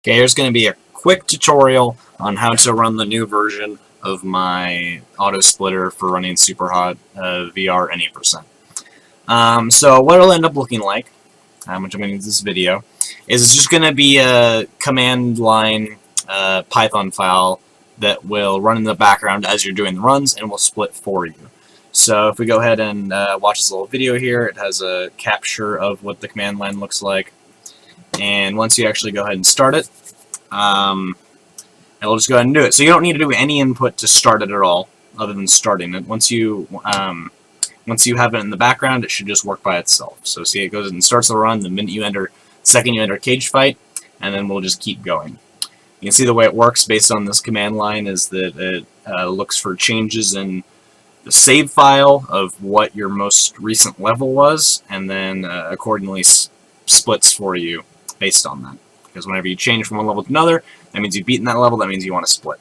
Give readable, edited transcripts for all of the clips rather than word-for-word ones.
Okay, here's going to be a quick tutorial on how to run the new version of my Autosplitter for running SuperHot VR any percent. So what it'll end up looking like, which I'm going to use this video, is it's just going to be a command line Python file that will run in the background as you're doing the runs and will split for you. So if we go ahead and watch this little video here, it has a capture of what the command line looks like. And once you actually go ahead and start it, it'll just go ahead and do it. So you don't need to do any input to start it at all, other than starting it. Once you have it in the background, it should just work by itself. So see, it goes and starts the run the minute you enter, second you enter cage fight, and then we'll just keep going. You can see the way it works based on this command line is that it looks for changes in the save file of what your most recent level was, and then accordingly splits for you based on that. Because whenever you change from one level to another, that means you've beaten that level, that means you want to split.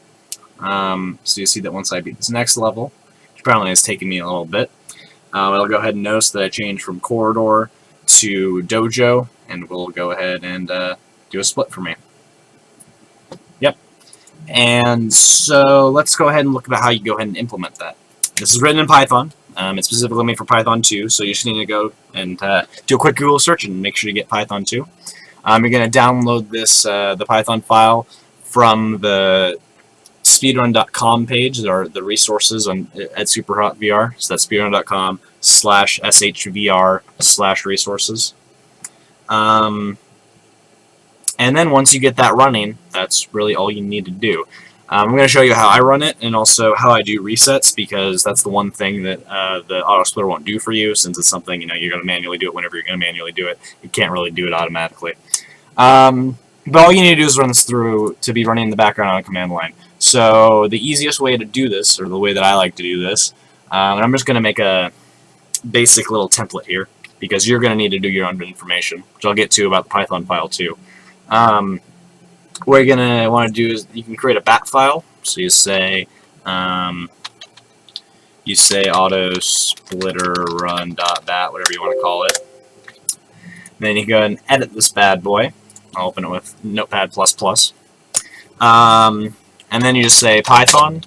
So you see that once I beat this next level, which apparently has taken me a little bit, it'll go ahead and notice that I changed from corridor to dojo, and we'll go ahead and do a split for me. Yep. And so let's go ahead and look at how you go ahead and implement that. This is written in Python. It's specifically made for Python 2, so you just need to go and do a quick Google search and make sure you get Python 2. You're going to download this the Python file from the speedrun.com page. There are the resources at SuperHot VR. So that's speedrun.com/SHVR/resources. And then once you get that running, that's really all you need to do. I'm going to show you how I run it and also how I do resets, because that's the one thing that the Autosplitter won't do for you, since it's something you're going to manually do it whenever you're going to manually do it. You can't really do it automatically. But all you need to do is run this through to be running in the background on a command line. So the easiest way to do this, or the way that I like to do this, and I'm just going to make a basic little template here, because you're going to need to do your own information, which I'll get to about the Python file too. What you're going to want to do is you can create a bat file. So you say autosplitter run.bat, whatever you want to call it. Then you go ahead and edit this bad boy. I'll open it with Notepad++. And then you just say Python,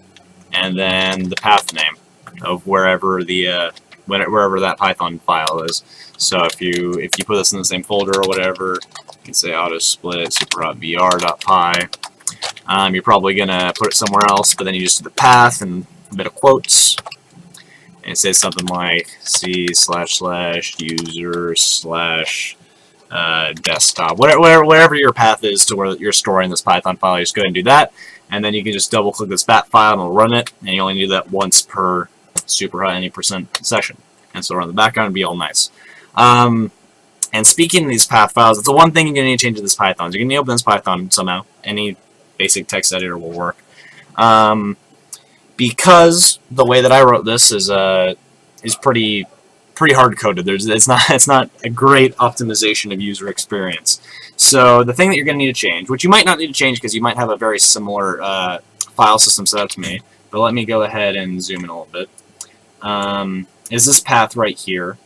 and then the path name of wherever the wherever that Python file is. So if you put this in the same folder or whatever, you can say autosplit superhotvr.py. You're probably gonna put it somewhere else, but then you just do the path and a bit of quotes, and it says something like c//user/desktop, wherever your path is to where you're storing this Python file. You just go ahead and do that, and then you can just double click this bat file and it'll run it, and you only do that once per SuperHot any percent session, and so run the background and be all nice. And speaking of these path files, it's the one thing you're going to need to change in this Python. You're going to need to open this Python somehow. Any basic text editor will work. Because the way that I wrote this is pretty hard coded. It's not a great optimization of user experience. So the thing that you're going to need to change, which you might not need to change because you might have a very similar file system set up to me, but let me go ahead and zoom in a little bit, is this path right here,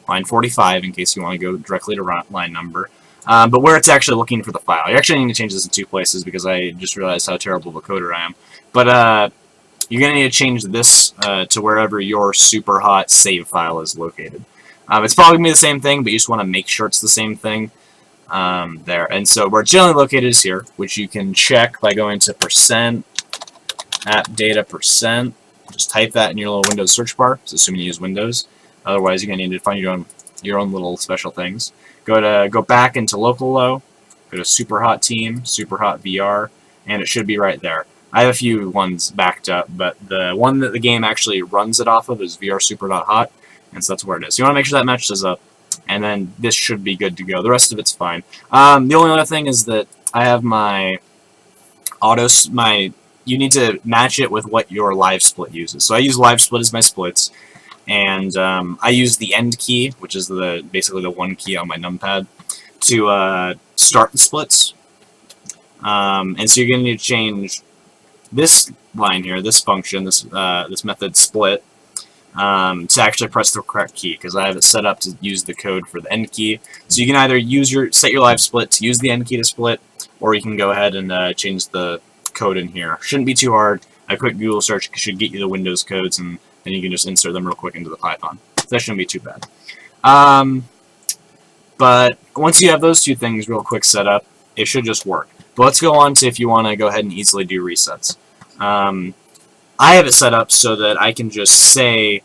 line 45, in case you want to go directly to line number. But where it's actually looking for the file. You actually need to change this in two places because I just realized how terrible of a coder I am. But you're going to need to change this to wherever your SuperHot save file is located. It's probably going to be the same thing, but you just want to make sure it's the same thing there. And so where it's generally located is here, which you can check by going to %appdata%. Just type that in your little Windows search bar, so assuming you use Windows. Otherwise, you're going to need to find your own little special things. Go back into local low, go to SuperHot team, SuperHot VR, and it should be right there. I have a few ones backed up, but the one that the game actually runs it off of is vrsuper.hot, and so that's where it is. So you want to make sure that matches up, and then this should be good to go. The rest of it's fine. The only other thing is that I have you need to match it with what your live split uses. So I use live split as my splits, and I use the end key, which is basically the one key on my numpad, to start the splits. And so you're going to need to change this line here, this function, this method split, to actually press the correct key, because I have it set up to use the code for the end key. So you can either set your live split to use the end key to split, or you can go ahead and change the code in here. Shouldn't be too hard. A quick Google search should get you the Windows codes, and then you can just insert them real quick into the Python. So that shouldn't be too bad. But once you have those two things real quick set up, it should just work. But let's go on to if you want to go ahead and easily do resets. I have it set up so that I can just say,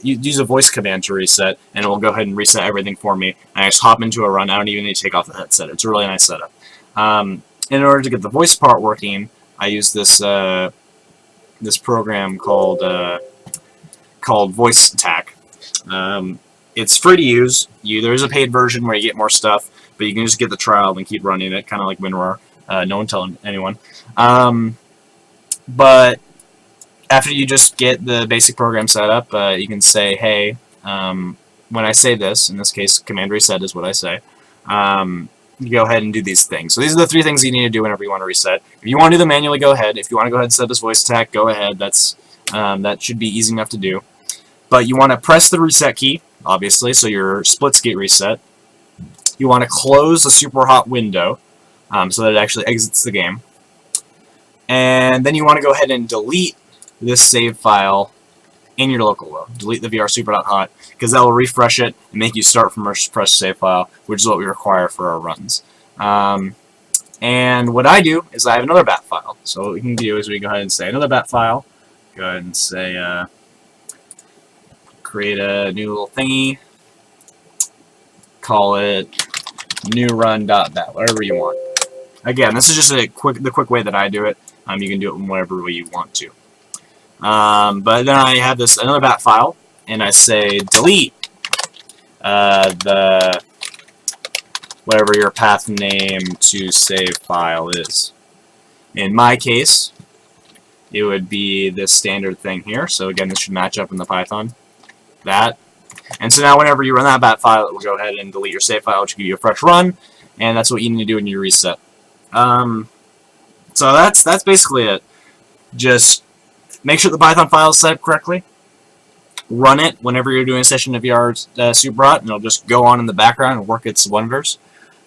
use a voice command to reset, and it will go ahead and reset everything for me. And I just hop into a run. I don't even need to take off the headset. It's a really nice setup. In order to get the voice part working, I use this this program called Voice Attack. It's free to use. There is a paid version where you get more stuff, but you can just get the trial and keep running it, kind of like WinRAR. No one telling anyone. But after you just get the basic program set up, you can say, hey, when I say this, in this case, command reset is what I say, you go ahead and do these things. So these are the three things you need to do whenever you want to reset. If you want to do them manually, go ahead. If you want to go ahead and set this voice attack, go ahead. That should be easy enough to do. But you want to press the reset key, obviously, so your splits get reset. You want to close the super hot window so that it actually exits the game. And then you want to go ahead and delete this save file in your local world. Delete the VR super.hot, because that will refresh it and make you start from a fresh save file, which is what we require for our runs. And what I do is I have another bat file. So what we can do is we go ahead and say another bat file. Go ahead and say create a new little thingy. Call it new run.bat, whatever you want. Again, this is just the quick way that I do it. You can do it in whatever way you want to. But then I have another bat file, and I say delete the whatever your path name to save file is. In my case, it would be this standard thing here. So again, this should match up in the Python. That. And so now whenever you run that bat file, it will go ahead and delete your save file, which will give you a fresh run, and that's what you need to do when you reset. So that's basically it. Just make sure the Python file is set up correctly. Run it whenever you're doing a session of VR SuperHot, and it'll just go on in the background and work its wonders.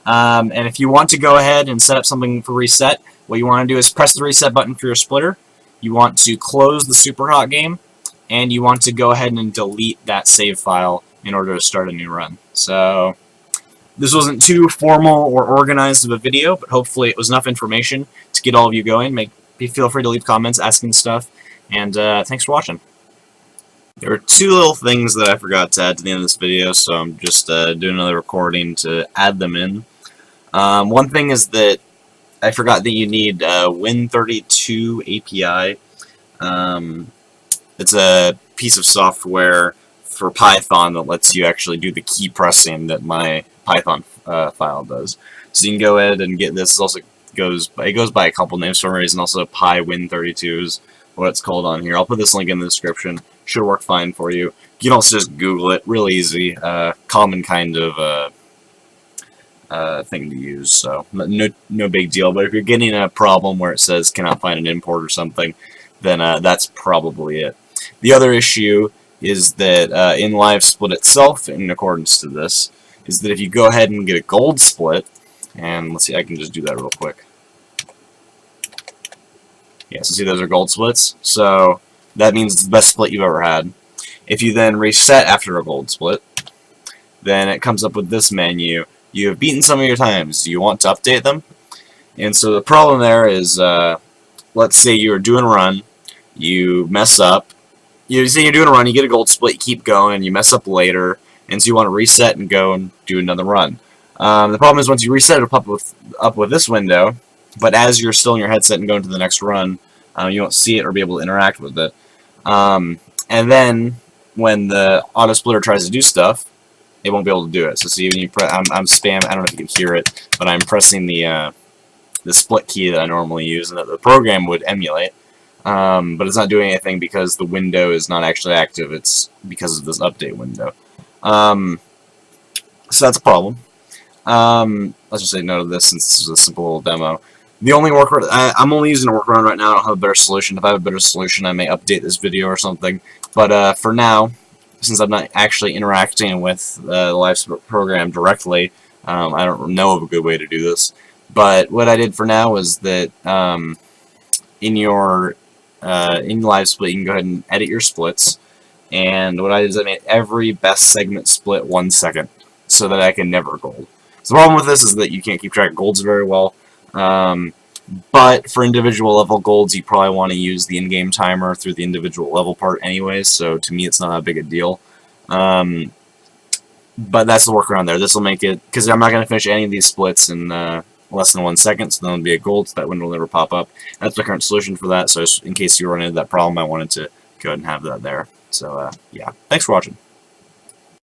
And if you want to go ahead and set up something for reset, what you want to do is press the reset button for your splitter. You want to close the SuperHot game, and you want to go ahead and delete that save file in order to start a new run. So this wasn't too formal or organized of a video, but hopefully it was enough information to get all of you going. Feel free to leave comments asking stuff, and thanks for watching. There were two little things that I forgot to add to the end of this video, so I'm just doing another recording to add them in. One thing is that I forgot that you need Win32 API. It's a piece of software for Python that lets you actually do the key pressing that my Python file does. So you can go ahead and get this. It goes by a couple names for some reason. Also, PyWin32 is what it's called on here. I'll put this link in the description. Should work fine for you. You can also just Google it. Real easy. Common kind of thing to use. So no big deal. But if you're getting a problem where it says cannot find an import or something, then that's probably it. The other issue is that in Live Split itself, in accordance to this, is that if you go ahead and get a gold split, and let's see, I can just do that real quick. Yeah, so see those are gold splits. So that means it's the best split you've ever had. If you then reset after a gold split, then it comes up with this menu. You have beaten some of your times. Do you want to update them? And so the problem there is, let's say you're doing a run, you mess up. You say you're doing a run, you get a gold split, you keep going, you mess up later, and so you want to reset and go and do another run. The problem is once you reset, it'll pop up with this window, but as you're still in your headset and going to the next run, you won't see it or be able to interact with it. And then when the Autosplitter tries to do stuff, it won't be able to do it. So see, when you press, I'm spam. I don't know if you can hear it, but I'm pressing the split key that I normally use, and that the program would emulate. But it's not doing anything because the window is not actually active. It's because of this update window. So that's a problem. Let's just say no to this since this is a simple little demo. The only workaround, I'm only using a workaround right now. I don't have a better solution. If I have a better solution, I may update this video or something. But for now, since I'm not actually interacting with the live program directly, I don't know of a good way to do this. But what I did for now was that in live split, you can go ahead and edit your splits. And what I did is I made every best segment split 1 second, so that I can never gold. So the problem with this is that you can't keep track of golds very well. But for individual level golds, you probably want to use the in-game timer through the individual level part anyways, so to me it's not that big a deal. But that's the workaround there. This will make it, because I'm not going to finish any of these splits in less than 1 second, so then it'll be a gold, so that window will never pop up. That's the current solution for that, so in case you run into that problem, I wanted to go ahead and have that there. So, yeah. Thanks for watching.